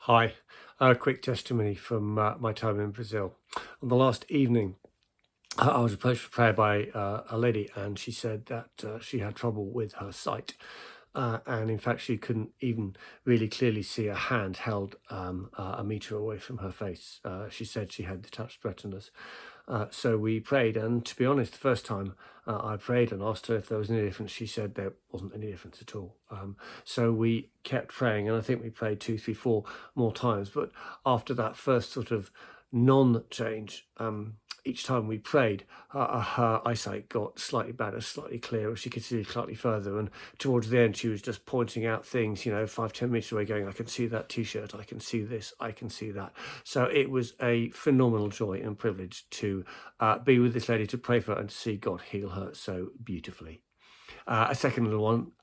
Hi, a quick testimony from my time in Brazil. On the last evening, I was approached for prayer by a lady, and she said that she had trouble with her sight. And in fact, she couldn't even really clearly see a hand held a meter away from her face. She said she had detached retinas. So we prayed, and to be honest, the first time I prayed and asked her if there was any difference, she said there wasn't any difference at all. So we kept praying, and I think we prayed two, three, four more times. But after that first sort of non-change, each time we prayed, her eyesight got slightly better, slightly clearer. She could see slightly further, and towards the end, she was just pointing out things, 5, 10 meters away, going, "I can see that T-shirt. I can see this. I can see that." So it was a phenomenal joy and privilege to be with this lady, to pray for her, and to see God heal her so beautifully. A second little one,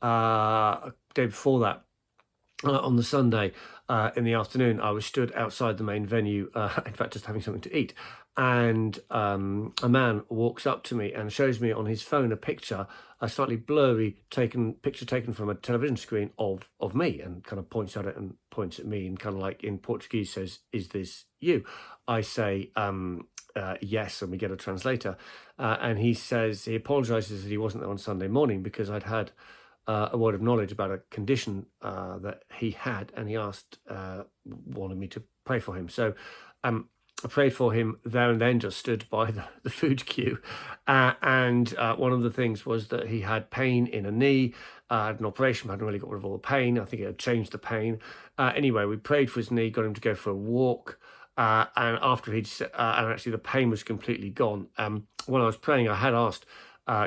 a day before that, on the Sunday in the afternoon, I was stood outside the main venue, in fact, just having something to eat. And a man walks up to me and shows me on his phone a picture, a slightly blurry picture taken from a television screen of me, and kind of points at it and points at me, and kind of like in Portuguese says, "Is this you?" I say, yes, and we get a translator. And he says, he apologizes that he wasn't there on Sunday morning because I'd had a word of knowledge about a condition that he had, and he wanted me to pray for him. So I prayed for him there and then, just stood by the food queue. And one of the things was that he had pain in a knee, had an operation, hadn't really got rid of all the pain. I think it had changed the pain. Anyway, we prayed for his knee, got him to go for a walk. And after and actually the pain was completely gone. When I was praying, I had asked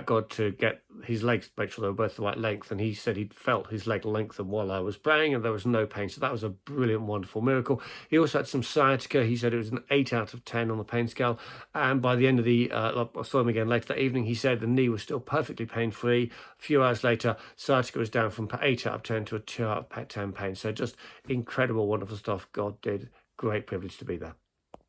God to get his legs, make sure they were both the right length, and he said he'd felt his leg lengthen while I was praying, and there was no pain. So that was a brilliant, wonderful miracle. He also had some sciatica. He said it was an 8 out of 10 on the pain scale, and by the end of I saw him again later that evening, he said the knee was still perfectly pain-free. A few hours later, sciatica was down from 8 out of 10 to a 2 out of 10 pain. So just incredible, wonderful stuff God did. Great privilege to be there.